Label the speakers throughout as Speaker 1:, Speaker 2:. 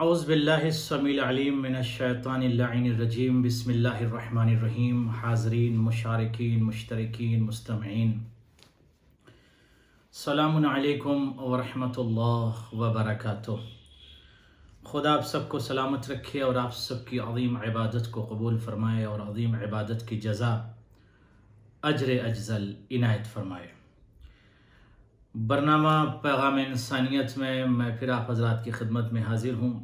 Speaker 1: اعوذ باللہ السمیع العلیم من الشیطان اللعین الرجیم بسم اللہ الرحمن الرحیم۔ حاضرین، مشارکین، مشترکین، مستمعین، السلام علیکم ورحمۃ اللہ وبرکاتہ۔ خدا آپ سب کو سلامت رکھے اور آپ سب کی عظیم عبادت کو قبول فرمائے اور عظیم عبادت کی جزا اجر اجزل عنایت فرمائے۔ برنامہ پیغام انسانیت میں پھر آپ حضرات کی خدمت میں حاضر ہوں،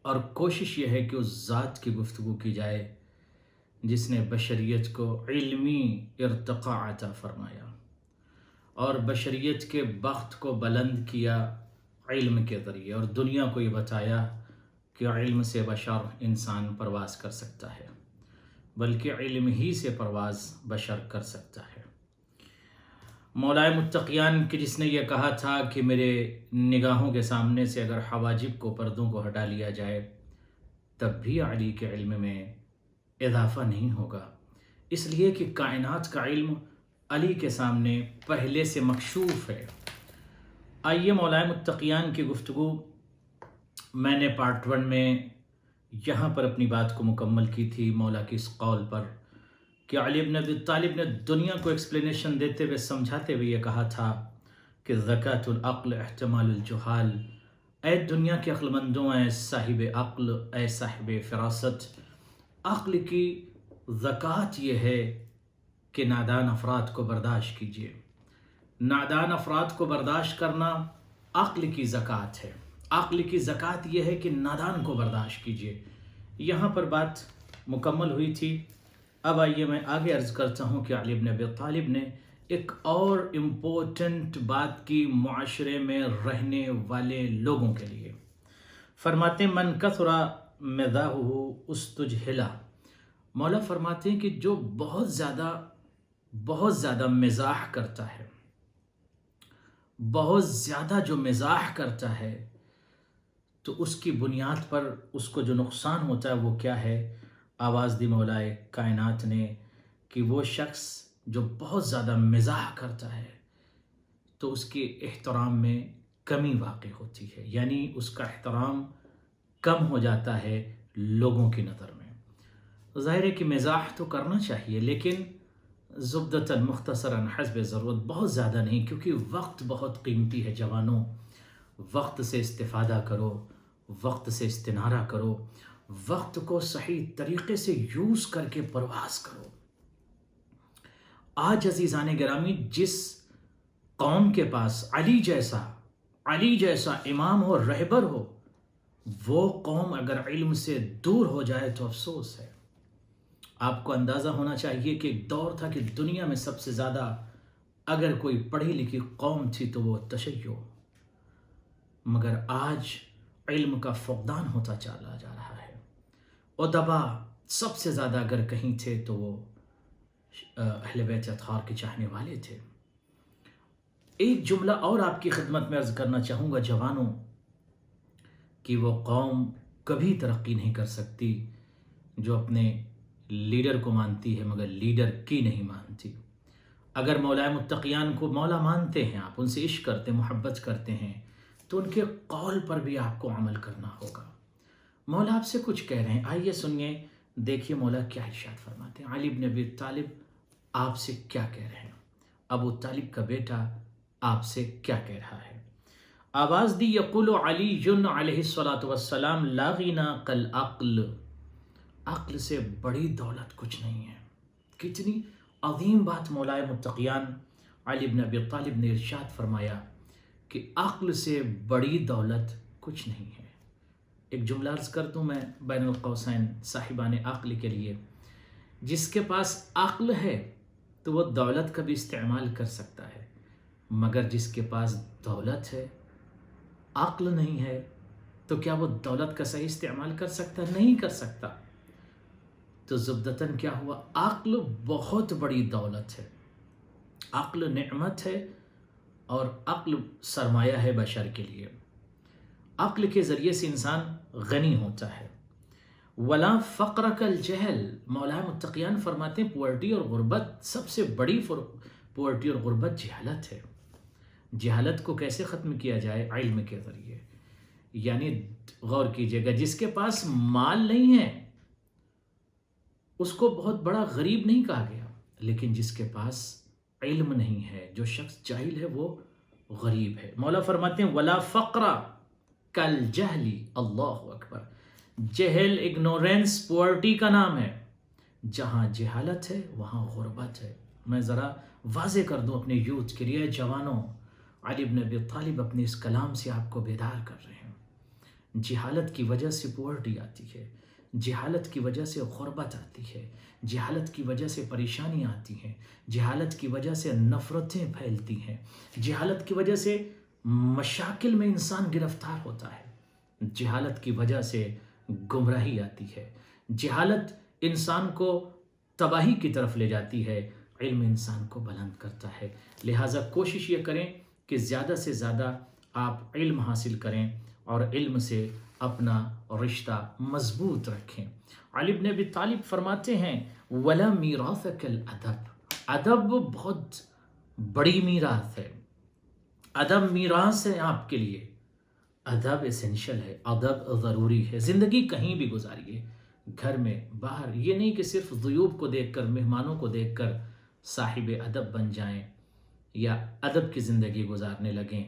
Speaker 1: اور کوشش یہ ہے کہ اس ذات کی گفتگو کی جائے جس نے بشریت کو علمی ارتقاء عطا فرمایا اور بشریت کے بخت کو بلند کیا علم کے ذریعے، اور دنیا کو یہ بتایا کہ علم سے بشر انسان پرواز کر سکتا ہے، بلکہ علم ہی سے پرواز بشر کر سکتا ہے۔ مولائے متقیان کی جس نے یہ کہا تھا کہ میرے نگاہوں کے سامنے سے اگر حواجب کو، پردوں کو ہٹا لیا جائے تب بھی علی کے علم میں اضافہ نہیں ہوگا، اس لیے کہ کائنات کا علم علی کے سامنے پہلے سے مکشوف ہے۔ آئیے مولائے متقیان کی گفتگو میں نے پارٹ 1 میں یہاں پر اپنی بات کو مکمل کی تھی، مولا کی اس قول پر کہ علی بن ابی طالب نے دنیا کو ایکسپلینیشن دیتے ہوئے، سمجھاتے ہوئے یہ کہا تھا کہ زکوٰۃ العقل احتمال الجہال، اے دنیا کے عقل مندوں، اے صاحب عقل، اے صاحب فراست، عقل کی زکوٰۃ یہ ہے کہ نادان افراد کو برداشت کیجیے۔ نادان افراد کو برداشت کرنا عقل کی زکوٰۃ ہے۔ عقل کی زکوٰۃ یہ ہے کہ نادان کو برداشت کیجیے۔ یہاں پر بات مکمل ہوئی تھی۔ اب آئیے میں آگے عرض کرتا ہوں کہ علی بن ابی طالب نے ایک اور امپورٹنٹ بات کی معاشرے میں رہنے والے لوگوں کے لیے۔ فرماتے من کثر مزاحہ استجہلا، مولا فرماتے ہیں کہ جو بہت زیادہ مزاح کرتا ہے، بہت زیادہ جو مزاح کرتا ہے، تو اس کی بنیاد پر اس کو جو نقصان ہوتا ہے وہ کیا ہے؟ آواز دی مولائے کائنات نے کہ وہ شخص جو بہت زیادہ مزاح کرتا ہے تو اس کے احترام میں کمی واقع ہوتی ہے، یعنی اس کا احترام کم ہو جاتا ہے لوگوں کی نظر میں۔ ظاہر ہے کہ مزاح تو کرنا چاہیے، لیکن زبدتاً مختصراً حسب ضرورت، بہت زیادہ نہیں، کیونکہ وقت بہت قیمتی ہے جوانوں۔ وقت سے استفادہ کرو، وقت سے استنارہ کرو، وقت کو صحیح طریقے سے یوز کر کے پرواز کرو۔ آج عزیزان گرامی، جس قوم کے پاس علی جیسا امام ہو، رہبر ہو، وہ قوم اگر علم سے دور ہو جائے تو افسوس ہے۔ آپ کو اندازہ ہونا چاہیے کہ ایک دور تھا کہ دنیا میں سب سے زیادہ اگر کوئی پڑھی لکھی قوم تھی تو وہ تشیع، مگر آج علم کا فقدان ہوتا چلا جا رہا ہے۔ ادبا سب سے زیادہ اگر کہیں تھے تو وہ اہل بیت اطہار کے چاہنے والے تھے۔ ایک جملہ اور آپ کی خدمت میں عرض کرنا چاہوں گا جوانوں، کہ وہ قوم کبھی ترقی نہیں کر سکتی جو اپنے لیڈر کو مانتی ہے مگر لیڈر کی نہیں مانتی۔ اگر مولائے متقیان کو مولا مانتے ہیں، آپ ان سے عشق کرتے، محبت کرتے ہیں، تو ان کے قول پر بھی آپ کو عمل کرنا ہوگا۔ مولا آپ سے کچھ کہہ رہے ہیں، آئیے سنیے، دیکھیے مولا کیا ارشاد فرماتے ہیں۔ علی بن ابی طالب آپ سے کیا کہہ رہے ہیں؟ ابو طالب کا بیٹا آپ سے کیا کہہ رہا ہے؟ آواز دی، یقول علی علیہ الصلاۃ والسلام لا غنی کالعقل، عقل سے بڑی دولت کچھ نہیں ہے۔ کتنی عظیم بات مولائے متقیان علی بن ابی طالب نے ارشاد فرمایا کہ عقل سے بڑی دولت کچھ نہیں ہے۔ ایک جملہ عرض کر دوں میں بین القوسین صاحبان عقل کے لیے، جس کے پاس عقل ہے تو وہ دولت کا بھی استعمال کر سکتا ہے، مگر جس کے پاس دولت ہے، عقل نہیں ہے، تو کیا وہ دولت کا صحیح استعمال کر سکتا؟ نہیں کر سکتا۔ تو زبدتاً کیا ہوا؟ عقل بہت بڑی دولت ہے، عقل نعمت ہے، اور عقل سرمایہ ہے بشر کے لیے۔ عقل کے ذریعے سے انسان غنی ہوتا ہے۔ ولا فقر کالجہل، مولا متقیان فرماتے ہیں پورٹی اور غربت، سب سے بڑی پورٹی اور غربت جہالت ہے۔ جہالت کو کیسے ختم کیا جائے؟ علم کے ذریعے۔ یعنی غور کیجئے گا، جس کے پاس مال نہیں ہے اس کو بہت بڑا غریب نہیں کہا گیا، لیکن جس کے پاس علم نہیں ہے، جو شخص جاہل ہے وہ غریب ہے۔ مولا فرماتے ہیں ولا فقر کل جہلی، اللہ اکبر۔ جہل، اگنورینس، پورٹی کا نام ہے۔ جہاں جہالت ہے وہاں غربت ہے۔ میں ذرا واضح کر دوں اپنے یوتھ کے لیے، جوانوں، علی بن ابی طالب اپنے اس کلام سے آپ کو بیدار کر رہے ہیں۔ جہالت کی وجہ سے پورٹی آتی ہے، جہالت کی وجہ سے غربت آتی ہے، جہالت کی وجہ سے پریشانی آتی ہیں، جہالت کی وجہ سے نفرتیں پھیلتی ہیں، جہالت کی وجہ سے مشاکل میں انسان گرفتار ہوتا ہے، جہالت کی وجہ سے گمراہی آتی ہے، جہالت انسان کو تباہی کی طرف لے جاتی ہے، علم انسان کو بلند کرتا ہے۔ لہٰذا کوشش یہ کریں کہ زیادہ سے زیادہ آپ علم حاصل کریں اور علم سے اپنا رشتہ مضبوط رکھیں۔ علی بن ابی طالب فرماتے ہیں وَلَا مِيرَاثَ كَالْأَدَبِ، ادب بہت بڑی میراث ہے، ادب میراث ہے آپ کے لیے، ادب اسینشل ہے، ادب ضروری ہے۔ زندگی کہیں بھی گزاریے، گھر میں، باہر، یہ نہیں کہ صرف ضیوف کو دیکھ کر، مہمانوں کو دیکھ کر صاحب ادب بن جائیں یا ادب کی زندگی گزارنے لگیں،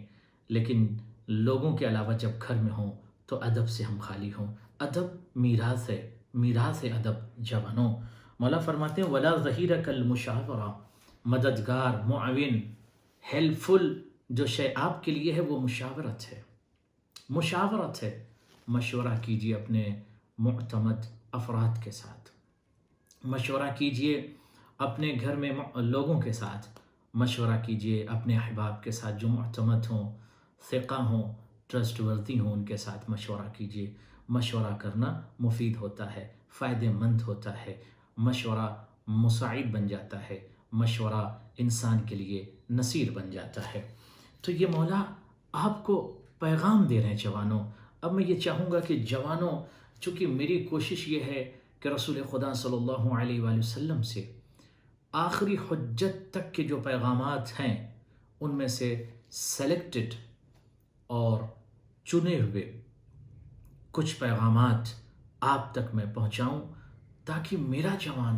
Speaker 1: لیکن لوگوں کے علاوہ جب گھر میں ہوں تو ادب سے ہم خالی ہوں۔ ادب میراث ہے، میراث ہے ادب جوانوں۔ مولا فرماتے ہیں وَلَا ظَهِيرَ كَالْمُشَاوَرَةِ، مددگار، معاون، ہیلپ فل جو شے آپ کے لیے ہے وہ مشاورت ہے، مشاورت ہے۔ مشورہ کیجئے اپنے معتمد افراد کے ساتھ، مشورہ کیجئے اپنے گھر میں لوگوں کے ساتھ، مشورہ کیجئے اپنے احباب کے ساتھ جو معتمد ہوں، ثقہ ہوں، ٹرسٹ ورتھی ہوں، ان کے ساتھ مشورہ کیجئے۔ مشورہ کرنا مفید ہوتا ہے، فائدہ مند ہوتا ہے، مشورہ مساعد بن جاتا ہے، مشورہ انسان کے لیے نصیر بن جاتا ہے۔ تو یہ مولا آپ کو پیغام دے رہے ہیں جوانوں۔ اب میں یہ چاہوں گا کہ جوانوں، چونکہ میری کوشش یہ ہے کہ رسول خدا صلی اللہ علیہ وآلہ وسلم سے آخری حجت تک کے جو پیغامات ہیں ان میں سے سلیکٹڈ اور چنے ہوئے کچھ پیغامات آپ تک میں پہنچاؤں، تاکہ میرا جوان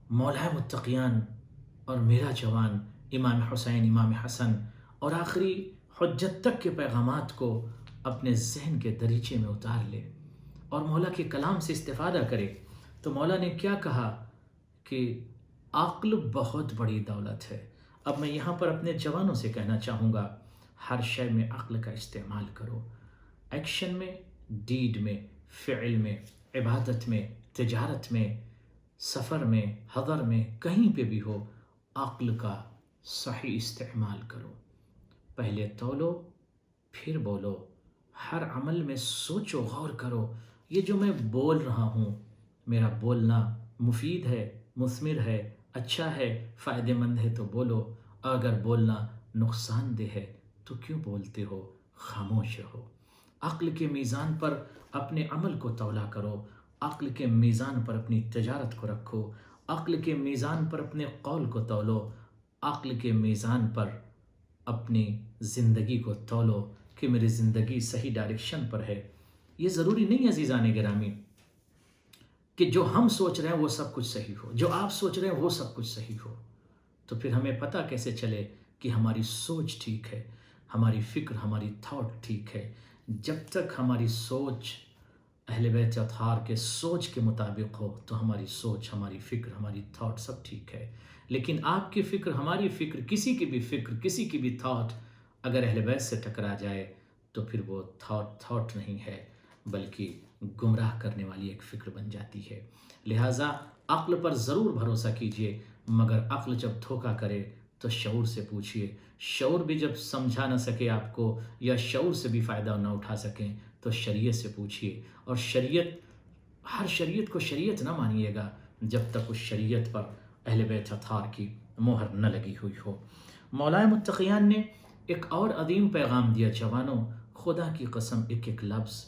Speaker 1: مولا متقیان اور میرا جوان امام حسین، امام حسن اور آخری حجت تک کے پیغامات کو اپنے ذہن کے دریچے میں اتار لے اور مولا کے کلام سے استفادہ کرے۔ تو مولا نے کیا کہا کہ عقل بہت بڑی دولت ہے۔ اب میں یہاں پر اپنے جوانوں سے کہنا چاہوں گا ہر شے میں عقل کا استعمال کرو، ایکشن میں، ڈیڈ میں، فعل میں، عبادت میں، تجارت میں، سفر میں، حضر میں، کہیں پہ بھی ہو، عقل کا صحیح استعمال کرو۔ پہلے تولو پھر بولو، ہر عمل میں سوچو، غور کرو، یہ جو میں بول رہا ہوں میرا بولنا مفید ہے، مثمر ہے، اچھا ہے، فائدہ مند ہے تو بولو، اگر بولنا نقصان دہ ہے تو کیوں بولتے ہو، خاموش رہو۔ عقل کے میزان پر اپنے عمل کو تولا کرو، عقل کے میزان پر اپنی تجارت کو رکھو، عقل کے میزان پر اپنے قول کو تولو، عقل کے میزان پر اپنی زندگی کو تولو کہ میری زندگی صحیح ڈائریکشن پر ہے۔ یہ ضروری نہیں عزیزان گرامی کہ جو ہم سوچ رہے ہیں وہ سب کچھ صحیح ہو، جو آپ سوچ رہے ہیں وہ سب کچھ صحیح ہو۔ تو پھر ہمیں پتہ کیسے چلے کہ ہماری سوچ ٹھیک ہے، ہماری فکر، ہماری تھاٹ ٹھیک ہے؟ جب تک ہماری سوچ اہل بیت اطہار کے سوچ کے مطابق ہو تو ہماری سوچ، ہماری فکر، ہماری تھاٹ سب ٹھیک ہے۔ لیکن آپ کی فکر، ہماری فکر، کسی کی بھی فکر، کسی کی بھی تھاٹ اگر اہل بیت سے ٹکرا جائے تو پھر وہ تھاٹ نہیں ہے بلکہ گمراہ کرنے والی ایک فکر بن جاتی ہے۔ لہٰذا عقل پر ضرور بھروسہ کیجئے، مگر عقل جب دھوکہ کرے تو شعور سے پوچھئے۔ شعور بھی جب سمجھا نہ سکے آپ کو یا شعور سے بھی فائدہ نہ اٹھا سکیں تو شریعت سے پوچھئے، اور ہر شریعت کو شریعت نہ مانیے گا جب تک اس شریعت پر اہل بیت اطہار کی مہر نہ لگی ہوئی ہو۔ مولا متقیان نے ایک اور عظیم پیغام دیا جوانوں، خدا کی قسم، ایک ایک لفظ،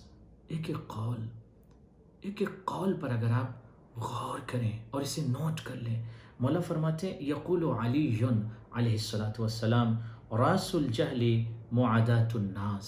Speaker 1: ایک ایک قول پر اگر آپ غور کریں اور اسے نوٹ کر لیں، مولا فرماتے ہیں یقول علی علیہ الصلاۃ والسلام راس الجہل معادات الناس،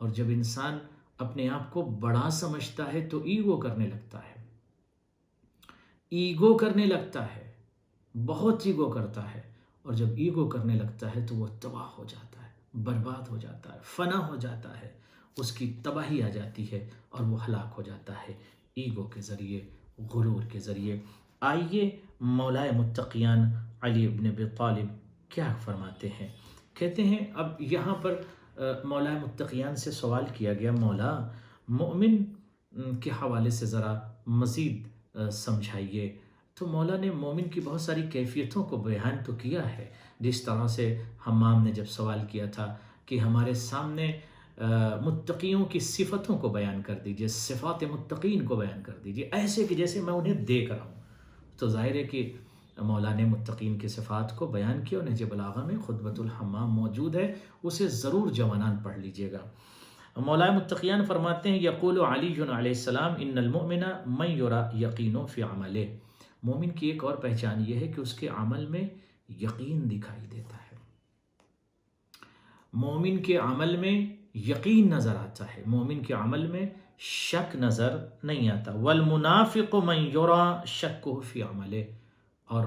Speaker 1: اور جب انسان اپنے آپ کو بڑا سمجھتا ہے تو ایگو کرنے لگتا ہے، ایگو کرنے لگتا ہے، بہت ایگو کرتا ہے، اور جب ایگو کرنے لگتا ہے تو وہ تباہ ہو جاتا ہے، برباد ہو جاتا ہے، فنا ہو جاتا ہے، اس کی تباہی آ جاتی ہے اور وہ ہلاک ہو جاتا ہے ایگو کے ذریعے، غرور کے ذریعے۔ آئیے مولائے متقیان علی ابن ابی طالب کیا فرماتے ہیں، کہتے ہیں اب یہاں پر مولائے متقیان سے سوال کیا گیا، مولا مومن کے حوالے سے ذرا مزید سمجھائیے۔ تو مولا نے مومن کی بہت ساری کیفیتوں کو بیان تو کیا ہے، جس طرح سے حمام نے جب سوال کیا تھا کہ ہمارے سامنے متقیوں کی صفتوں کو بیان کر دیجئے، صفات متقین کو بیان کر دیجئے ایسے کہ جیسے میں انہیں دیکھ رہا ہوں۔ تو ظاہر ہے کہ مولا نے متقین کی صفات کو بیان کیا، نہج بلاغہ میں خطبۃ الحمام موجود ہے، اسے ضرور جوانان پڑھ لیجئے گا۔ مولا متقیان فرماتے ہیں، یقول علی علیہ السلام ان المؤمن من یرا یقین فی عملہ، مومن کی ایک اور پہچان یہ ہے کہ اس کے عمل میں یقین دکھائی دیتا ہے، مومن کے عمل میں یقین نظر آتا ہے، مومن کے عمل میں شک نظر نہیں آتا۔ والمنافق من یرا شک فی عملہ، اور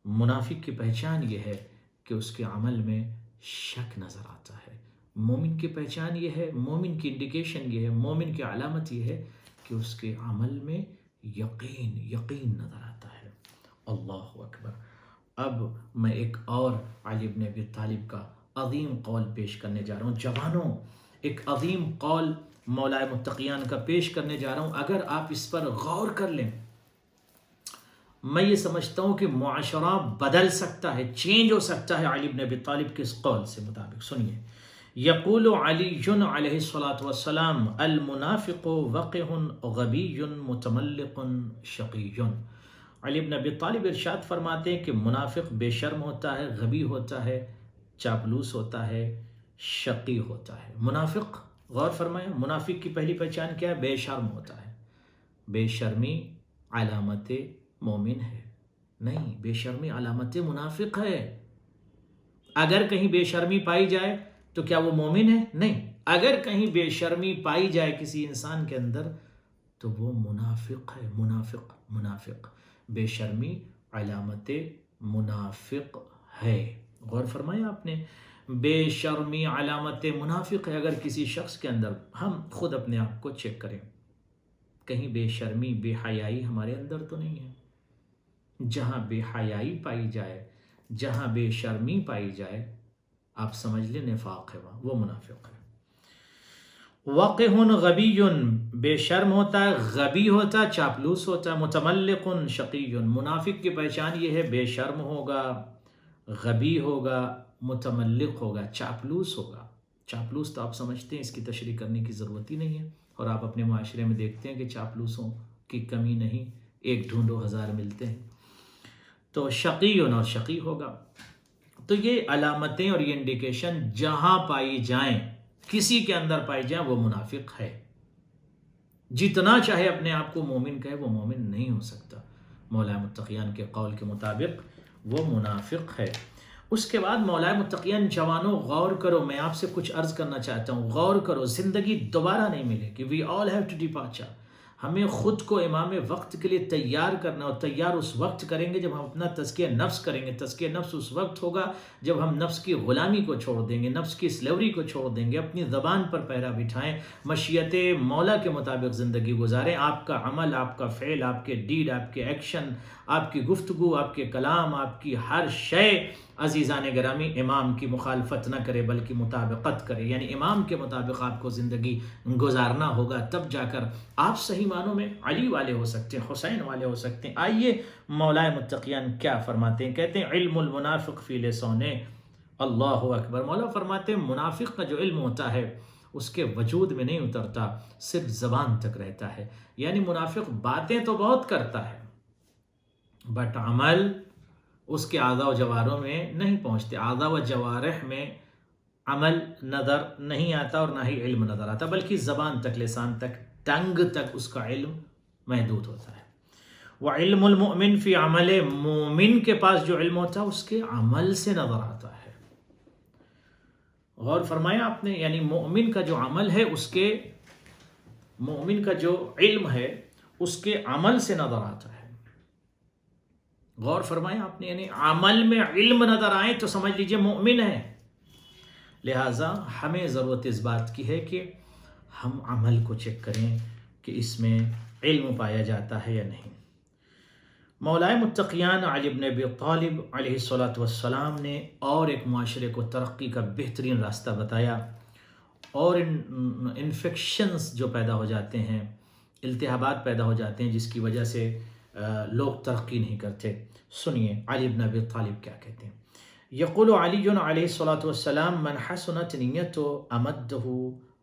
Speaker 1: منافق کی پہچان یہ ہے کہ اس کے عمل میں شک نظر آتا ہے۔ مومن کی پہچان یہ ہے، مومن کی انڈیکیشن یہ ہے، مومن کی علامت یہ ہے کہ اس کے عمل میں یقین نظر آتا ہے۔ اللہ اکبر۔ اب میں ایک اور علی بن ابی طالب کا عظیم قول پیش کرنے جا رہا ہوں، جوانوں ایک عظیم قول مولائے متقیان کا پیش کرنے جا رہا ہوں، اگر آپ اس پر غور کر لیں میں یہ سمجھتا ہوں کہ معاشرہ بدل سکتا ہے، چینج ہو سکتا ہے علی بن ابی طالب کے اس قول سے مطابق۔ سنیے، یقول علی علیہ الصلاۃ والسلام المنافق وقح غبی متملق شقی۔ علی بن ابی طالب ارشاد فرماتے ہیں کہ منافق بے شرم ہوتا ہے، غبی ہوتا ہے، چاپلوس ہوتا ہے، شقی ہوتا ہے۔ منافق، غور فرمائیں، منافق کی پہلی پہچان کیا ہے؟ بے شرم ہوتا ہے۔ بے شرمی علامت مومن ہے؟ نہیں، بے شرمی علامت منافق ہے۔ اگر کہیں بے شرمی پائی جائے تو کیا وہ مومن ہے؟ نہیں، اگر کہیں بے شرمی پائی جائے کسی انسان کے اندر تو وہ منافق ہے۔ منافق بے شرمی علامت منافق ہے۔ غور فرمایا آپ نے، بے شرمی علامت منافق ہے۔ اگر کسی شخص کے اندر، ہم خود اپنے آپ کو چیک کریں، کہیں بے شرمی بے حیائی ہمارے اندر تو نہیں ہے؟ جہاں بے حیائی پائی جائے، جہاں بے شرمی پائی جائے، آپ سمجھ لیں نفاق ہے، وہ منافق ہے۔ وقح غبی، بے شرم ہوتا ہے، غبی ہوتا ہے، چاپلوس ہوتا ہے۔ متملق شقی، منافق کی پہچان یہ ہے بے شرم ہوگا، غبی ہوگا، متملق ہوگا، چاپلوس ہوگا۔ چاپلوس تو آپ سمجھتے ہیں، اس کی تشریح کرنے کی ضرورت ہی نہیں ہے، اور آپ اپنے معاشرے میں دیکھتے ہیں کہ چاپلوسوں کی کمی نہیں، ایک ڈھونڈو ہزار ملتے ہیں۔ تو شقی اور شقی ہوگا۔ تو یہ علامتیں اور یہ انڈیکیشن جہاں پائی جائیں، کسی کے اندر پائی جائیں، وہ منافق ہے۔ جتنا چاہے اپنے آپ کو مومن کہے، وہ مومن نہیں ہو سکتا۔ مولائے متقیان کے قول کے مطابق وہ منافق ہے۔ اس کے بعد مولائے متقیان، جوانوں غور کرو، میں آپ سے کچھ عرض کرنا چاہتا ہوں، غور کرو، زندگی دوبارہ نہیں ملے گی۔ وی آل ہیو ٹو ڈپارچر۔ ہمیں خود کو امام وقت کے لیے تیار کرنا، اور تیار اس وقت کریں گے جب ہم اپنا تزکیہ نفس کریں گے۔ تزکیہ نفس اس وقت ہوگا جب ہم نفس کی غلامی کو چھوڑ دیں گے، نفس کی سلیوری کو چھوڑ دیں گے، اپنی زبان پر پہرا بٹھائیں، مشیت مولا کے مطابق زندگی گزاریں۔ آپ کا عمل، آپ کا فعل، آپ کے ڈیڈ، آپ کے ایکشن، آپ کی گفتگو، آپ کے کلام، آپ کی ہر شے عزیزان گرامی امام کی مخالفت نہ کرے بلکہ مطابقت کرے، یعنی امام کے مطابق آپ کو زندگی گزارنا ہوگا، تب جا کر آپ صحیح معنوں میں علی والے ہو سکتے ہیں، حسین والے ہو سکتے ہیں۔ آئیے مولائے متقیان کیا فرماتے ہیں، کہتے ہیں علم المنافق فی لسانہ، اللہ اکبر۔ مولا فرماتے ہیں منافق کا جو علم ہوتا ہے اس کے وجود میں نہیں اترتا، صرف زبان تک رہتا ہے۔ یعنی منافق باتیں تو بہت کرتا ہے بٹ عمل اس کے اعضاء و جوارح میں نہیں پہنچتے، اعضاء و جوارح میں عمل نظر نہیں آتا اور نہ ہی علم نظر آتا، بلکہ زبان تک، لسان تک، ٹنگ تک اس کا علم محدود ہوتا ہے۔ وعلم المؤمن فی عمل، مومن کے پاس جو علم ہوتا ہے اس کے عمل سے نظر آتا ہے۔ غور فرمایا آپ نے، یعنی مومن کا جو عمل ہے اس کے، مومن کا جو علم ہے اس کے عمل سے نظر آتا ہے. غور فرمایا آپ نے، یعنی عمل میں علم نظر آئے تو سمجھ لیجئے مومن ہے. لہٰذا ہمیں ضرورت اس بات کی ہے کہ ہم عمل کو چیک کریں کہ اس میں علم پایا جاتا ہے یا نہیں. مولائے متقیان علی بن ابی طالب علیہ الصلاۃ والسلام نے اور ایک معاشرے کو ترقی کا بہترین راستہ بتایا، اور انفیکشنز جو پیدا ہو جاتے ہیں، التہابات پیدا ہو جاتے ہیں جس کی وجہ سے لوگ ترقی نہیں کرتے. سنیے علی بن ابی طالب کیا کہتے ہیں. یقول علی علیہ الصلاۃ والسلام من حسنت نیت امدہ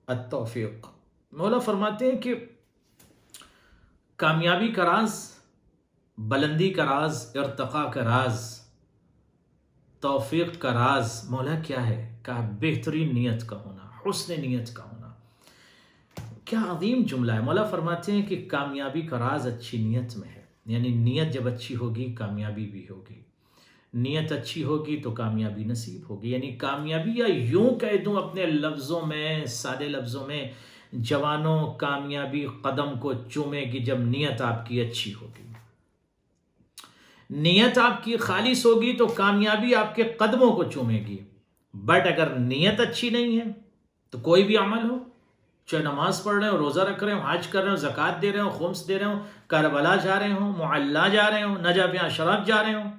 Speaker 1: التوفیق. مولا فرماتے ہیں کہ کامیابی کا راز، بلندی کا راز، ارتقاء کا راز، توفیق کا راز مولا کیا ہے؟ کہا بہترین نیت کا ہونا، حسن نیت کا ہونا. کیا عظیم جملہ ہے. مولا فرماتے ہیں کہ کامیابی کا راز اچھی نیت میں ہے. یعنی نیت جب اچھی ہوگی کامیابی بھی ہوگی، نیت اچھی ہوگی تو کامیابی نصیب ہوگی. یعنی کامیابی، یا یوں کہہ دوں اپنے لفظوں میں، سادے لفظوں میں، جوانوں کامیابی قدم کو چومے گی جب نیت آپ کی اچھی ہوگی. نیت آپ کی خالص ہوگی تو کامیابی آپ کے قدموں کو چومے گی. بٹ اگر نیت اچھی نہیں ہے تو کوئی بھی عمل ہو، چاہے نماز پڑھ رہے ہوں، روزہ رکھ رہے ہوں، حج کر رہے ہوں، زکوٰۃ دے رہے ہوں، خمس دے رہے ہوں، کربلا جا رہے ہوں، معلیٰ جا رہے ہوں، نجف یا شرف جا رہے ہوں،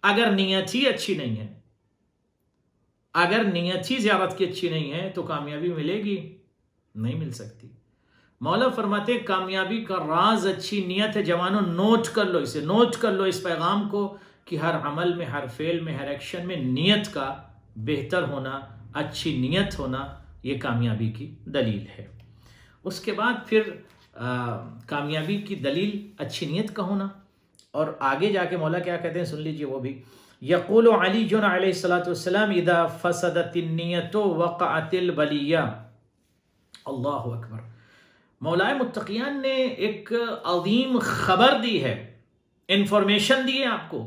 Speaker 1: اگر نیت ہی اچھی نہیں ہے، اگر نیت ہی زیارت کی اچھی نہیں ہے تو کامیابی ملے گی؟ نہیں مل سکتی. مولا فرماتے ہیں کامیابی کا راز اچھی نیت ہے. جوانوں نوٹ کر لو اسے، نوٹ کر لو اس پیغام کو کہ ہر عمل میں، ہر فعل میں، ہر ایکشن میں نیت کا بہتر ہونا، اچھی نیت ہونا، یہ کامیابی کی دلیل ہے. اس کے بعد پھر کامیابی کی دلیل اچھی نیت کا ہونا. اور آگے جا کے مولا کیا کہتے ہیں سن لیجئے وہ بھی. یقول علی علیہ الصلاۃ والسلام اذا فسدت النیت وقعت البلیہ. اللہ اکبر. مولائے متقیان نے ایک عظیم خبر دی ہے، انفارمیشن دی ہے آپ کو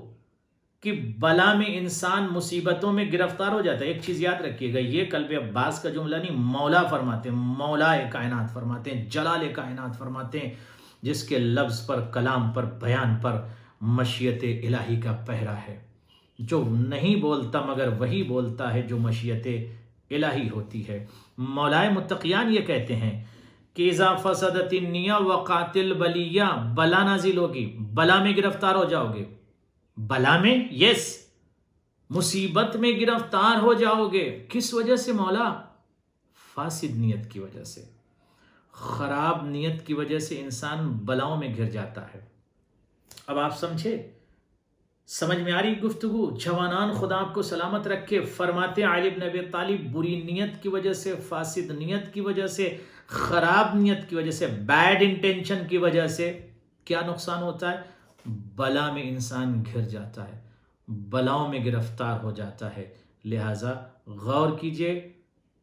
Speaker 1: کہ بلا میں انسان مصیبتوں میں گرفتار ہو جاتا ہے. ایک چیز یاد رکھیے گا، یہ قلب عباس کا جملہ نہیں، مولا فرماتے ہیں، مولا کائنات فرماتے ہیں، جلال کائنات فرماتے ہیں، جس کے لفظ پر، کلام پر، بیان پر مشیت الہی کا پہرا ہے. جو نہیں بولتا مگر وہی بولتا ہے جو مشیت الہی ہوتی ہے. مولائے متقیان یہ کہتے ہیں کہ اذا فسدت النیہ وقعت البلیہ، بلا نازل ہوگی، بلا میں گرفتار ہو جاؤ گے. بلا میں، یس، مصیبت میں گرفتار ہو جاؤ گے. کس وجہ سے مولا؟ فاسد نیت کی وجہ سے، خراب نیت کی وجہ سے انسان بلاؤں میں گر جاتا ہے. اب آپ سمجھے، سمجھ میں آ رہی گفتگو؟ جوانان خدا آپ کو سلامت رکھے. فرماتے علی بن ابی طالب بری نیت کی وجہ سے، فاسد نیت کی وجہ سے، خراب نیت کی وجہ سے، بیڈ انٹینشن کی وجہ سے کیا نقصان ہوتا ہے؟ بلا میں انسان گر جاتا ہے، بلاؤں میں گرفتار ہو جاتا ہے. لہٰذا غور کیجئے،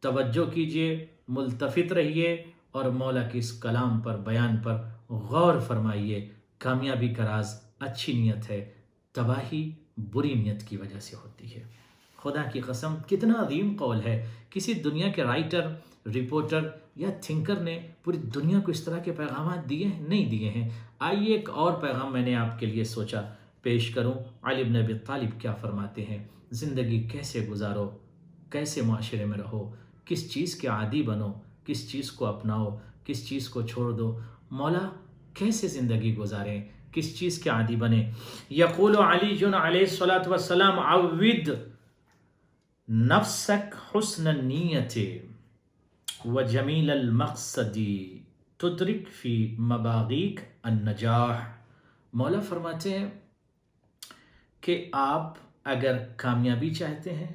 Speaker 1: توجہ کیجئے، ملتفت رہیے اور مولا کی اس کلام پر، بیان پر غور فرمائیے. کامیابی کا راز اچھی نیت ہے، تباہی بری نیت کی وجہ سے ہوتی ہے. خدا کی قسم کتنا عظیم قول ہے. کسی دنیا کے رائٹر، رپورٹر یا تھنکر نے پوری دنیا کو اس طرح کے پیغامات دیے ہیں؟ نہیں دیے ہیں. آئیے ایک اور پیغام میں نے آپ کے لیے سوچا پیش کروں. علی بن ابی طالب کیا فرماتے ہیں؟ زندگی کیسے گزارو، کیسے معاشرے میں رہو، کس چیز کے عادی بنو، کس چیز کو اپناؤ، کس چیز کو چھوڑ دو. مولا کیسے زندگی گزاریں، کس چیز کے عادی بنے. یقول علی علیہ الصلاۃ والسلام عود نفسک حسن النیت وجمیل المقصد تدرک فی مباغیک النجاح. مولا فرماتے ہیں کہ آپ اگر کامیابی چاہتے ہیں،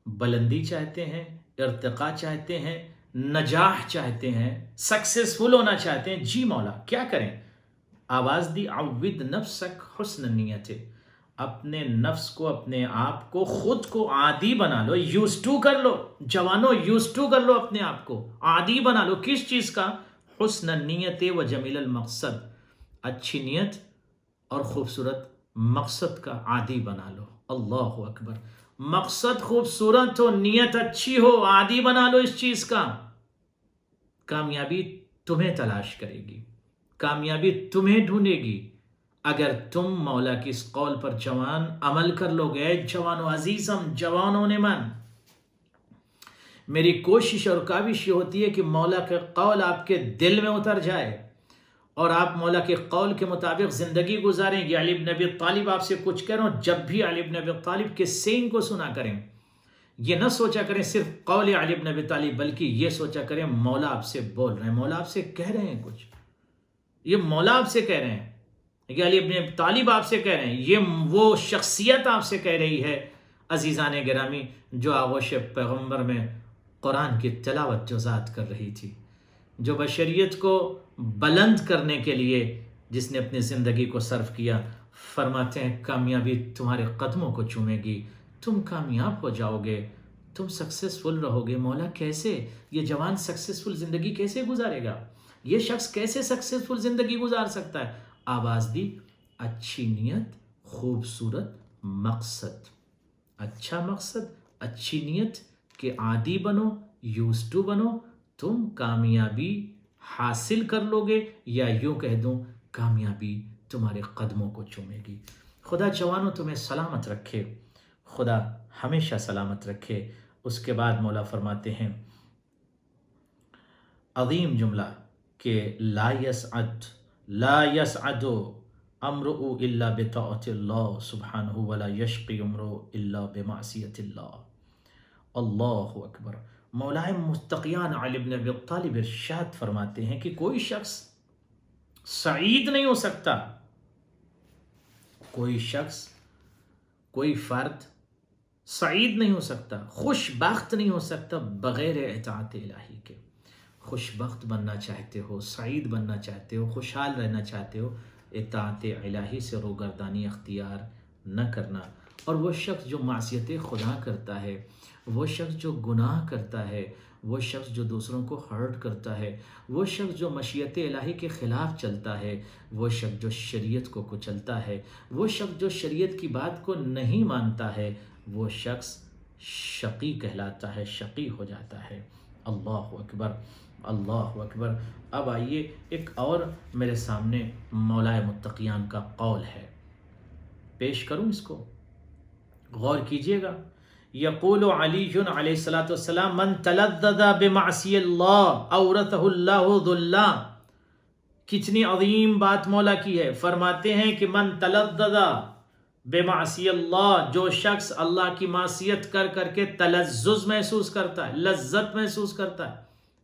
Speaker 1: بلندی چاہتے ہیں، ارتقاء چاہتے ہیں، نجاح چاہتے ہیں، سکسیسفل ہونا چاہتے ہیں، جی مولا کیا کریں؟ آواز دی عود نفسک حسن نیت. اپنے نفس کو، اپنے آپ کو، خود کو عادی بنا لو، یوز ٹو کر لو. جوانوں یوز ٹو کر لو، اپنے آپ کو عادی بنا لو. کس چیز کا؟ حسن نیت و جمیل المقصد. اچھی نیت اور خوبصورت مقصد کا عادی بنا لو. اللہ اکبر. مقصد خوبصورت ہو، نیت اچھی ہو، عادی بنا لو اس چیز کا، کامیابی تمہیں تلاش کرے گی، کامیابی تمہیں ڈھونڈے گی اگر تم مولا کی اس قول پر جوان عمل کر لو گے۔ جوان و عزیزم، جوانوں نے من، میری کوشش اور کاوش یہ ہوتی ہے کہ مولا کے قول آپ کے دل میں اتر جائے اور آپ مولا کے قول کے مطابق زندگی گزاریں۔ یہ علی بن ابی طالب آپ سے کچھ کہہ رہا ہوں، جب بھی علی بن ابی طالب کے سین کو سنا کریں، یہ نہ سوچا کریں صرف قول علی بن ابی طالب، بلکہ یہ سوچا کریں مولا آپ سے بول رہے ہیں، مولا آپ سے کہہ رہے ہیں کچھ، یہ مولا آپ سے کہہ رہے ہیں، یہ علی بن ابی طالب آپ سے کہہ رہے ہیں، یہ وہ شخصیت آپ سے کہہ رہی ہے عزیزان گرامی جو آغوش پیغمبر میں قرآن کی تلاوت جو ذات کر رہی تھی، جو بشریت کو بلند کرنے کے لیے جس نے اپنی زندگی کو صرف کیا۔ فرماتے ہیں کامیابی تمہارے قدموں کو چومے گی، تم کامیاب ہو جاؤ گے، تم سکسیسفل رہو گے۔ مولا کیسے؟ یہ جوان سکسیسفل زندگی کیسے گزارے گا؟ یہ شخص کیسے سکسیسفل زندگی گزار سکتا ہے؟ آواز دی، اچھی نیت، خوبصورت مقصد، اچھا مقصد، اچھی نیت کہ عادی بنو، یوز ٹو بنو، تم کامیابی حاصل کر لو گے، یا یوں کہہ دوں کامیابی تمہارے قدموں کو چومے گی۔ خدا جوانوں تمہیں سلامت رکھے، خدا ہمیشہ سلامت رکھے۔ اس کے بعد مولا فرماتے ہیں عظیم جملہ کہ لا يسعد امرؤ الا بطاعت اللہ سبحانہ ولا یشقی امرؤ الا بمعصیت اللہ۔ اللہ اکبر۔ مولا متقیان علی بن ابی طالب ارشاد فرماتے ہیں کہ کوئی شخص سعید نہیں ہو سکتا، کوئی شخص، کوئی فرد سعید نہیں ہو سکتا، خوش بخت نہیں ہو سکتا بغیر اطاعت الہی کے۔ خوش بخت بننا چاہتے ہو، سعید بننا چاہتے ہو، خوشحال رہنا چاہتے ہو، اطاعت الہی سے روگردانی اختیار نہ کرنا۔ اور وہ شخص جو معصیت خدا کرتا ہے، وہ شخص جو گناہ کرتا ہے، وہ شخص جو دوسروں کو ہرٹ کرتا ہے، وہ شخص جو مشیت الہی کے خلاف چلتا ہے، وہ شخص جو شریعت کو کچلتا ہے، وہ شخص جو شریعت کی بات کو نہیں مانتا ہے، وہ شخص شقی کہلاتا ہے، شقی ہو جاتا ہے۔ اللہ اکبر، اللہ اکبر۔ اب آئیے ایک اور میرے سامنے مولا متقیان کا قول ہے، پیش کروں اس کو، غور کیجئے گا۔ یقول علی علیہ الصلوۃ والسلام من تلذذ بمعصی اللہ اورثہ اللہ ذلہ۔ کتنی عظیم بات مولا کی ہے۔ فرماتے ہیں کہ من تلذذ بمعصی اللہ، جو شخص اللہ کی معصیت کر کر کے تلذذ محسوس کرتا ہے، لذت محسوس کرتا ہے،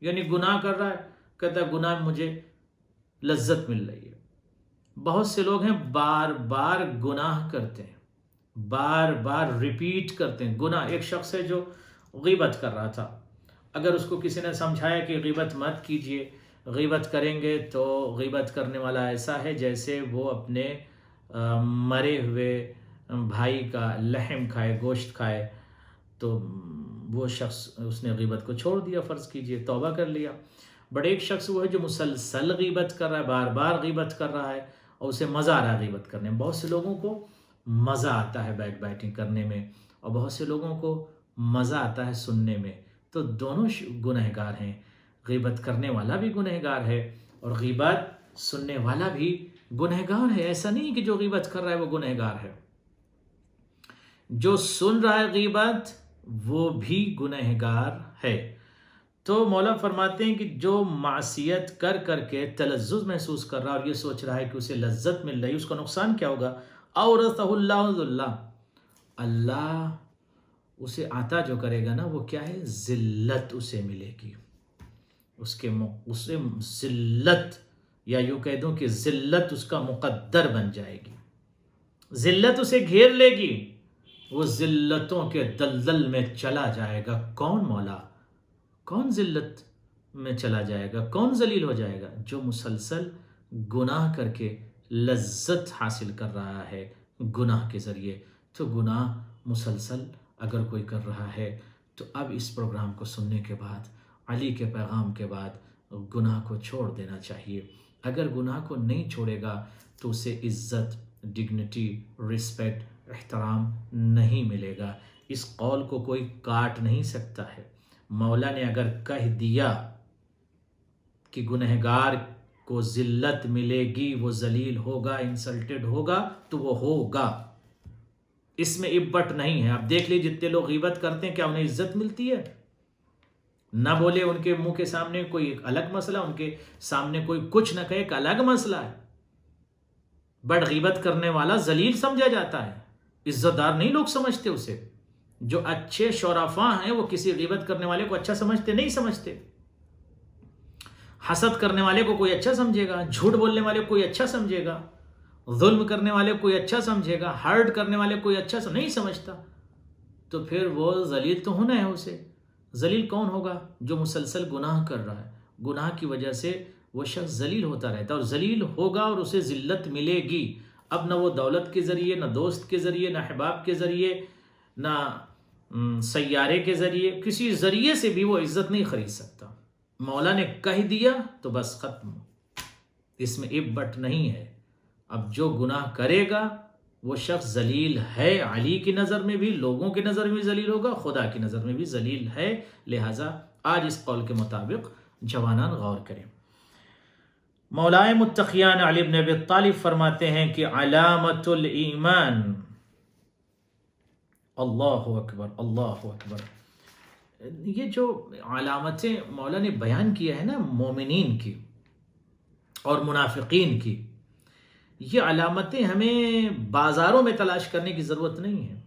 Speaker 1: یعنی گناہ کر رہا ہے، کہتا ہے گناہ میں مجھے لذت مل رہی ہے۔ بہت سے لوگ ہیں بار بار گناہ کرتے ہیں، بار بار ریپیٹ کرتے ہیں گناہ۔ ایک شخص ہے جو غیبت کر رہا تھا، اگر اس کو کسی نے سمجھایا کہ غیبت مت کیجئے، غیبت کریں گے تو غیبت کرنے والا ایسا ہے جیسے وہ اپنے مرے ہوئے بھائی کا لحم کھائے، گوشت کھائے، تو وہ شخص اس نے غیبت کو چھوڑ دیا، فرض کیجئے توبہ کر لیا۔ بڑے ایک شخص وہ ہے جو مسلسل غیبت کر رہا ہے، بار بار غیبت کر رہا ہے اور اسے مزہ آ رہا ہے غیبت کرنے میں۔ بہت سے لوگوں کو مزہ آتا ہے بیک بائٹنگ کرنے میں، اور بہت سے لوگوں کو مزہ آتا ہے سننے میں، تو دونوں گنہگار ہیں۔ غیبت کرنے والا بھی گنہگار ہے اور غیبت سننے والا بھی گنہگار ہے۔ ایسا نہیں کہ جو غیبت کر رہا ہے وہ گنہگار ہے، جو سن رہا ہے غیبت وہ بھی گنہگار ہے۔ تو مولا فرماتے ہیں کہ جو معصیت کر کر کے تلذذ محسوس کر رہا ہے اور یہ سوچ رہا ہے کہ اسے لذت مل رہی ہے، اس کا نقصان کیا ہوگا؟ اورثہ اللہ ذلہ، اللہ اسے عطا جو کرے گا نا وہ کیا ہے؟ ذلت اسے ملے گی، اسے ذلت، یا یوں کہہ دوں کہ ذلت اس کا مقدر بن جائے گی، ذلت اسے گھیر لے گی، وہ ذلتوں کے دلدل میں چلا جائے گا۔ کون مولا؟ کون ذلت میں چلا جائے گا؟ کون ذلیل ہو جائے گا؟ جو مسلسل گناہ کر کے لذت حاصل کر رہا ہے گناہ کے ذریعے۔ تو گناہ مسلسل اگر کوئی کر رہا ہے تو اب اس پروگرام کو سننے کے بعد، علی کے پیغام کے بعد، گناہ کو چھوڑ دینا چاہیے۔ اگر گناہ کو نہیں چھوڑے گا تو اسے عزت، ڈگنیٹی، رسپیکٹ، احترام نہیں ملے گا۔ اس قول کو کوئی کاٹ نہیں سکتا ہے۔ مولا نے اگر کہہ دیا کہ گنہگار کو ذلت ملے گی، وہ ذلیل ہوگا، انسلٹڈ ہوگا، تو وہ ہوگا، اس میں ابٹ نہیں ہے۔ آپ دیکھ لیجیے جتنے لوگ غیبت کرتے ہیں کیا انہیں عزت ملتی ہے؟ نہ بولے ان کے منہ کے سامنے کوئی ایک الگ مسئلہ، ان کے سامنے کوئی کچھ نہ کہے ایک الگ مسئلہ ہے، بٹ غیبت کرنے والا ذلیل سمجھا جاتا ہے، عزت دار نہیں لوگ سمجھتے اسے۔ جو اچھے شرفاء ہیں وہ کسی غیبت کرنے والے کو اچھا سمجھتے نہیں سمجھتے۔ حسد کرنے والے کو کوئی اچھا سمجھے گا، جھوٹ بولنے والے کو کوئی اچھا سمجھے گا، ظلم کرنے والے کو کوئی اچھا سمجھے گا، ہرٹ کرنے والے کو کوئی اچھا نہیں سمجھتا، تو پھر وہ ذلیل تو ہونا ہے اسے۔ ذلیل کون ہوگا؟ جو مسلسل گناہ کر رہا ہے، گناہ کی وجہ سے وہ شخص ذلیل ہوتا رہتا ہے، اور ذلیل ہوگا اور اسے ذلت ملے گی۔ اب نہ وہ دولت کے ذریعے، نہ دوست کے ذریعے، نہ احباب کے ذریعے، نہ سیارے کے ذریعے، کسی ذریعے سے بھی وہ عزت نہیں خرید سکتا۔ مولا نے کہہ دیا تو بس ختم، اس میں اب بٹ نہیں ہے۔ اب جو گناہ کرے گا وہ شخص ذلیل ہے، علی کی نظر میں بھی، لوگوں کی نظر میں بھی ذلیل ہوگا، خدا کی نظر میں بھی ذلیل ہے۔ لہٰذا آج اس قول کے مطابق جوانان غور کریں۔ مولائے متقیان علی بن ابی طالب فرماتے ہیں کہ علامت الایمان، اللہ اکبر اللہ اکبر، یہ جو علامتیں مولا نے بیان کیا ہے نا مومنین کی اور منافقین کی، یہ علامتیں ہمیں بازاروں میں تلاش کرنے کی ضرورت نہیں ہے،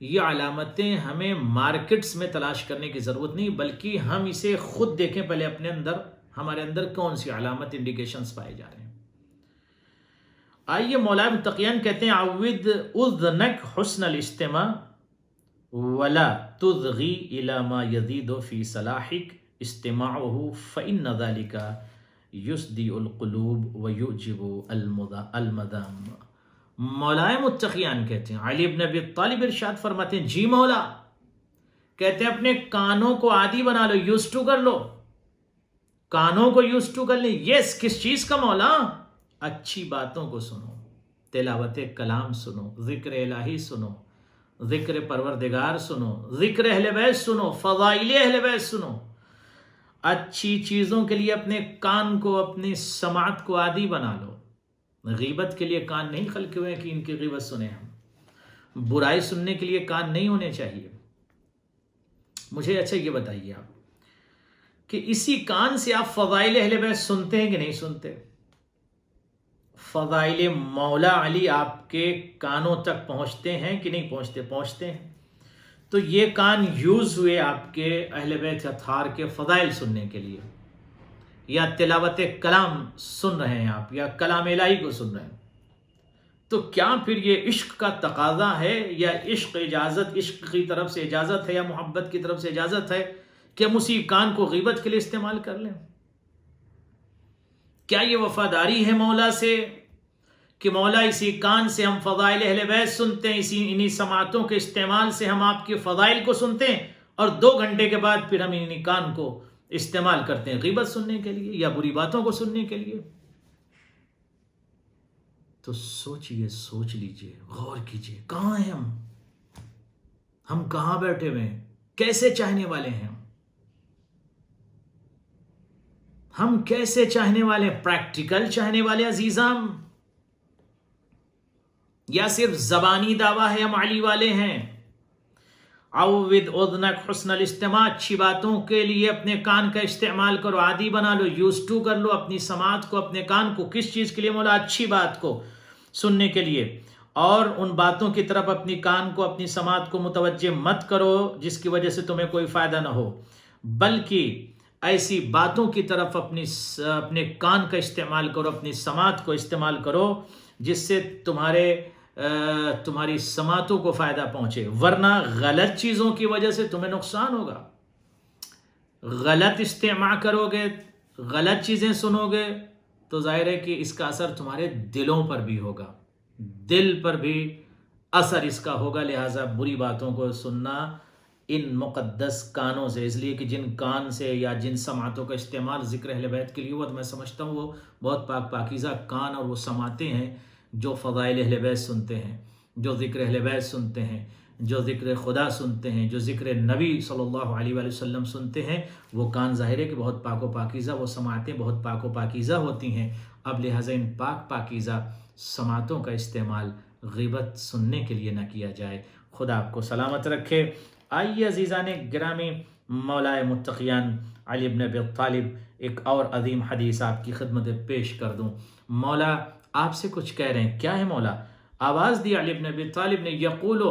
Speaker 1: یہ علامتیں ہمیں مارکیٹس میں تلاش کرنے کی ضرورت نہیں، بلکہ ہم اسے خود دیکھیں پہلے اپنے اندر، ہمارے اندر کون سی علامت انڈیکیشنز پائے جا رہے ہیں۔ آئیے مولائے متقیان کہتے ہیں عود اذنک حسن الاستماع ولا تضغی الی ما یزید فی صلاحک استماعه فإن ذلك یسدی القلوب ویعجب المدام۔ مولائے متقیان کہتے ہیں، علی بن ابی طالب ارشاد فرماتے ہیں، جی مولا، کہتے ہیں اپنے کانوں کو عادی بنا لو، یوز ٹو کر لو، کانوں کو یوز ٹو کر لیں۔ یس، کس چیز کا مولا؟ اچھی باتوں کو سنو، تلاوت کلام سنو، ذکر الہی سنو، ذکر پروردگار سنو، ذکر اہل بیت سنو، فضائل اہل بیت سنو۔ اچھی چیزوں کے لیے اپنے کان کو، اپنی سماعت کو عادی بنا لو۔ غیبت کے لیے کان نہیں خلقے ہوئے کہ ان کی غیبت سنیں ہم، برائی سننے کے لیے کان نہیں ہونے چاہیے۔ مجھے اچھا یہ بتائیے آپ کہ اسی کان سے آپ فضائل اہل بیت سنتے ہیں کہ نہیں سنتے؟ فضائل مولا علی آپ کے کانوں تک پہنچتے ہیں کہ نہیں پہنچتے؟ پہنچتے ہیں۔ تو یہ کان یوز ہوئے آپ کے اہل بیت اطہار کے فضائل سننے کے لیے، یا تلاوت کلام سن رہے ہیں آپ، یا کلام الہی کو سن رہے ہیں، تو کیا پھر یہ عشق کا تقاضا ہے، یا عشق اجازت، عشق کی طرف سے اجازت ہے، یا محبت کی طرف سے اجازت ہے کہ ہم اسی کان کو غیبت کے لیے استعمال کر لیں؟ کیا یہ وفاداری ہے مولا سے کہ مولا اسی کان سے ہم فضائل اہل بیت سنتے ہیں، انہی سماعتوں کے استعمال سے ہم آپ کے فضائل کو سنتے ہیں، اور 2 گھنٹے کے بعد پھر ہم انہی کان کو استعمال کرتے ہیں غیبت سننے کے لیے یا بری باتوں کو سننے کے لیے؟ تو سوچئے، سوچ لیجئے، غور کیجئے، کہاں ہیں ہم کہاں بیٹھے ہوئے ہیں؟ کیسے چاہنے والے ہیں ہم کیسے چاہنے والے ہیں؟ پریکٹیکل چاہنے والے عزیزام، یا صرف زبانی دعویٰ ہے ہم علی والے ہیں؟ عود اذنک حسن الاستماع، اچھی باتوں کے لیے اپنے کان کا استعمال کرو، عادی بنا لو، یوز ٹو کر لو اپنی سماعت کو، اپنے کان کو۔ کس چیز کے لیے مولا؟ اچھی بات کو سننے کے لیے، اور ان باتوں کی طرف اپنی کان کو، اپنی سماعت کو متوجہ مت کرو جس کی وجہ سے تمہیں کوئی فائدہ نہ ہو، بلکہ ایسی باتوں کی طرف اپنے کان کا استعمال کرو، اپنی سماعت کو استعمال کرو جس سے تمہاری سماعتوں کو فائدہ پہنچے، ورنہ غلط چیزوں کی وجہ سے تمہیں نقصان ہوگا۔ غلط استماع کرو گے، غلط چیزیں سنو گے، تو ظاہر ہے کہ اس کا اثر تمہارے دلوں پر بھی ہوگا، دل پر بھی اثر اس کا ہوگا۔ لہٰذا بری باتوں کو سننا ان مقدس کانوں سے، اس لیے کہ جن کان سے یا جن سماعتوں کا استعمال ذکر اہل بیت کے لیے ہوا، تو میں سمجھتا ہوں وہ بہت پاکیزہ کان اور وہ سماعتیں ہیں جو فضائل اہل بیت سنتے ہیں، جو ذکر اہل بیت سنتے ہیں، جو ذکر خدا سنتے ہیں، جو ذکر نبی صلی اللہ علیہ وآلہ وسلم سنتے ہیں، وہ کان ظاہر ہے کہ بہت پاک و پاکیزہ، وہ سماعتیں بہت پاک و پاکیزہ ہوتی ہیں۔ اب لہٰذا ان پاک پاکیزہ سماعتوں کا استعمال غیبت سننے کے لیے نہ کیا جائے۔ خدا آپ کو سلامت رکھے۔ آئیے عزیزان گرامی، مولا متقیان علی بن ابی طالب ایک اور عظیم حدیث آپ کی خدمت پیش کر دوں۔ مولا آپ سے کچھ کہہ رہے ہیں، کیا ہے مولا؟ آواز دی علی بن ابی طالب نے، یقول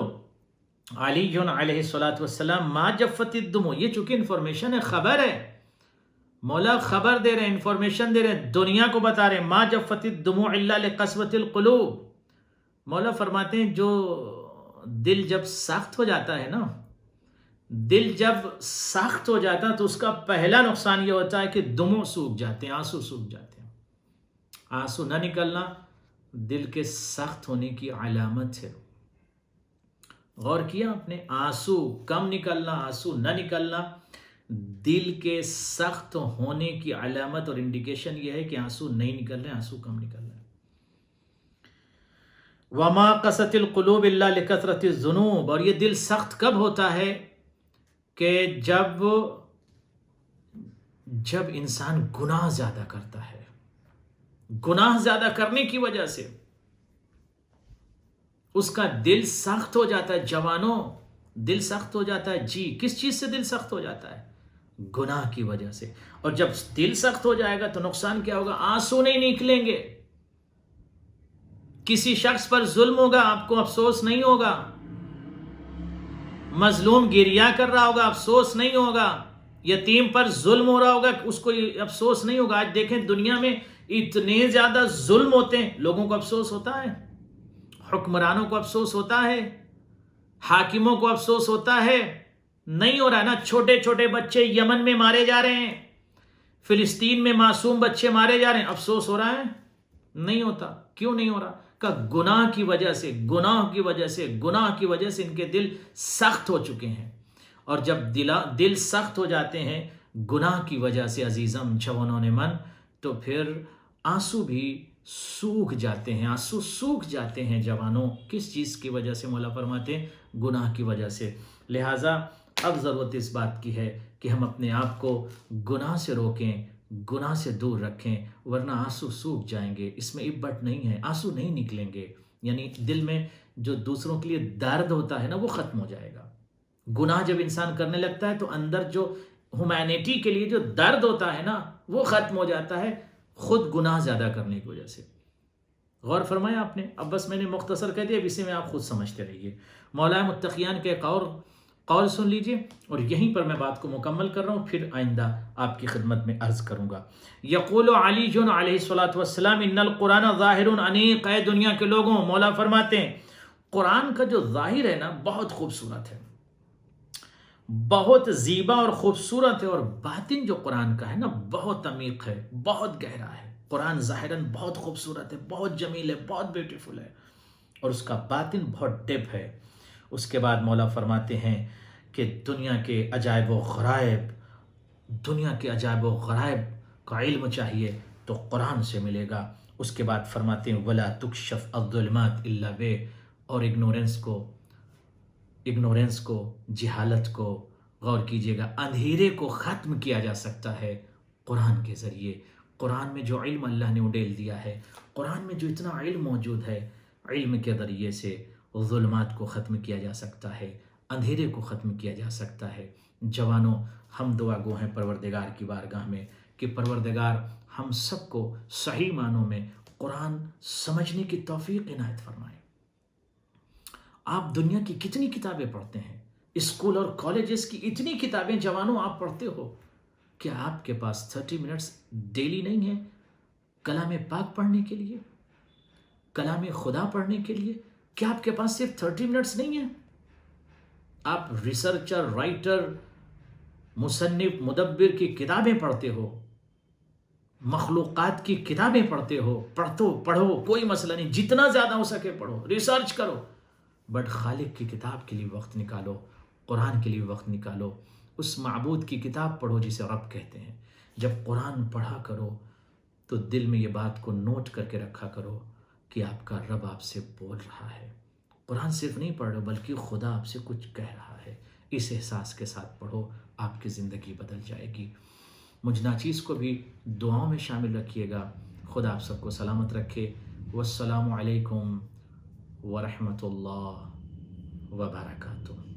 Speaker 1: علی علیہ السلام ما جفت الدموع، یہ چونکہ انفارمیشن ہے، خبر ہے، مولا خبر دے رہے ہیں، انفارمیشن دے رہے ہیں، دنیا کو بتا رہے ہیں، ما جفت الدموع الا لقسوۃ القلوب۔ مولا فرماتے ہیں جو دل جب سخت ہو جاتا ہے نا، دل جب سخت ہو جاتا ہے تو اس کا پہلا نقصان یہ ہوتا ہے کہ دموع سوکھ جاتے ہیں، آنسو سوکھ جاتے ہیں۔ آنسو نہ نکلنا دل کے سخت ہونے کی علامت ہے۔ غور کیا آپ نے؟ آنسو کم نکلنا، آنسو نہ نکلنا دل کے سخت ہونے کی علامت اور انڈیکیشن یہ ہے کہ آنسو نہیں نکل رہے، آنسو کم نکل رہے۔ وما قست القلوب الا لکثرت الذنوب، اور یہ دل سخت کب ہوتا ہے؟ کہ جب انسان گناہ زیادہ کرتا ہے، گناہ زیادہ کرنے کی وجہ سے اس کا دل سخت ہو جاتا ہے۔ جوانوں، دل سخت ہو جاتا ہے، جی کس چیز سے دل سخت ہو جاتا ہے؟ گناہ کی وجہ سے۔ اور جب دل سخت ہو جائے گا تو نقصان کیا ہوگا؟ آنسو نہیں نکلیں گے، کسی شخص پر ظلم ہوگا آپ کو افسوس نہیں ہوگا، مظلوم گریا کر رہا ہوگا افسوس نہیں ہوگا، یتیم پر ظلم ہو رہا ہوگا اس کو افسوس نہیں ہوگا۔ آج دیکھیں دنیا میں اتنے زیادہ ظلم ہوتے ہیں، لوگوں کو افسوس ہوتا ہے، حکمرانوں کو افسوس ہوتا ہے، حاکموں کو افسوس ہوتا ہے؟ نہیں ہو رہا نا۔ چھوٹے چھوٹے بچے یمن میں مارے جا رہے ہیں، فلسطین میں معصوم بچے مارے جا رہے ہیں، افسوس ہو رہا ہے؟ نہیں ہوتا۔ کیوں نہیں ہو رہا؟ کہ گناہ کی وجہ سے، گناہ کی وجہ سے، گناہ کی وجہ سے ان کے دل سخت ہو چکے ہیں۔ اور جب دل سخت ہو جاتے ہیں گناہ کی وجہ سے عزیزم جوانوں نے من، تو پھر آنسو بھی سوکھ جاتے ہیں، آنسو سوکھ جاتے ہیں جوانوں۔ کس چیز کی وجہ سے؟ مولا فرماتے ہیں گناہ کی وجہ سے۔ لہٰذا اب ضرورت اس بات کی ہے کہ ہم اپنے آپ کو گناہ سے روکیں، گناہ سے دور رکھیں، ورنہ آنسو سوکھ جائیں گے۔ اس میں عبرت نہیں ہے، آنسو نہیں نکلیں گے، یعنی دل میں جو دوسروں کے لیے درد ہوتا ہے نا وہ ختم ہو جائے گا۔ گناہ جب انسان کرنے لگتا ہے تو اندر جو ہیومینٹی کے لیے جو درد ہوتا ہے نا وہ ختم ہو جاتا ہے، خود گناہ زیادہ کرنے کی وجہ سے۔ غور فرمایا آپ نے؟ اب بس میں نے مختصر کہہ دیا، اب اسے میں آپ خود سمجھتے رہیے۔ مولا متقیان کے ایک اور قول سن لیجئے، اور یہیں پر میں بات کو مکمل کر رہا ہوں، پھر آئندہ آپ کی خدمت میں عرض کروں گا۔ یقول علی علیہ السلام ان القرآن ظاہر انیق، اے دنیا کے لوگوں، مولا فرماتے ہیں قرآن کا جو ظاہر ہے نا بہت خوبصورت ہے، بہت زیبا اور خوبصورت ہے، اور باطن جو قرآن کا ہے نا بہت عمیق ہے، بہت گہرا ہے۔ قرآن ظاہراً بہت خوبصورت ہے، بہت جمیل ہے، بہت بیوٹیفل ہے، اور اس کا باطن بہت ڈیپ ہے۔ اس کے بعد مولا فرماتے ہیں کہ دنیا کے عجائب و غرائب، دنیا کے عجائب و غرائب کا علم چاہیے تو قرآن سے ملے گا۔ اس کے بعد فرماتے ہیں وَلَا تُكْشَفْ الظُّلُمَاتُ إِلَّا بِهِ، اور اگنورنس کو، جہالت کو، غور کیجئے گا، اندھیرے کو ختم کیا جا سکتا ہے قرآن کے ذریعے۔ قرآن میں جو علم اللہ نے اڈیل دیا ہے، قرآن میں جو اتنا علم موجود ہے، علم کے ذریعے سے ظلمات کو ختم کیا جا سکتا ہے، اندھیرے کو ختم کیا جا سکتا ہے۔ جوانوں، ہم دعا گو ہیں پروردگار کی بارگاہ میں کہ پروردگار ہم سب کو صحیح معنوں میں قرآن سمجھنے کی توفیق عنایت فرمائے۔ آپ دنیا کی کتنی کتابیں پڑھتے ہیں، اسکول اور کالجز کی اتنی کتابیں جوانوں آپ پڑھتے ہو، کیا آپ کے پاس 30 منٹس ڈیلی نہیں ہے کلام پاک پڑھنے کے لیے، کلام خدا پڑھنے کے لیے؟ کیا آپ کے پاس صرف 30 منٹس نہیں ہیں؟ آپ ریسرچر، رائٹر، مصنف، مدبر کی کتابیں پڑھتے ہو، مخلوقات کی کتابیں پڑھتے ہو، پڑھو، کوئی مسئلہ نہیں، جتنا زیادہ ہو سکے پڑھو، ریسرچ کرو، بٹ خالق کی کتاب کے لیے وقت نکالو، قرآن کے لیے وقت نکالو، اس معبود کی کتاب پڑھو جسے رب کہتے ہیں۔ جب قرآن پڑھا کرو تو دل میں یہ بات کو نوٹ کر کے رکھا کرو کہ آپ کا رب آپ سے بول رہا ہے، قرآن صرف نہیں پڑھ رہے بلکہ خدا آپ سے کچھ کہہ رہا ہے، اس احساس کے ساتھ پڑھو، آپ کی زندگی بدل جائے گی۔ مجھ ناچیز کو بھی دعاؤں میں شامل رکھیے گا۔ خدا آپ سب کو سلامت رکھے۔ والسلام علیکم ورحمۃ اللہ وبرکاتہ۔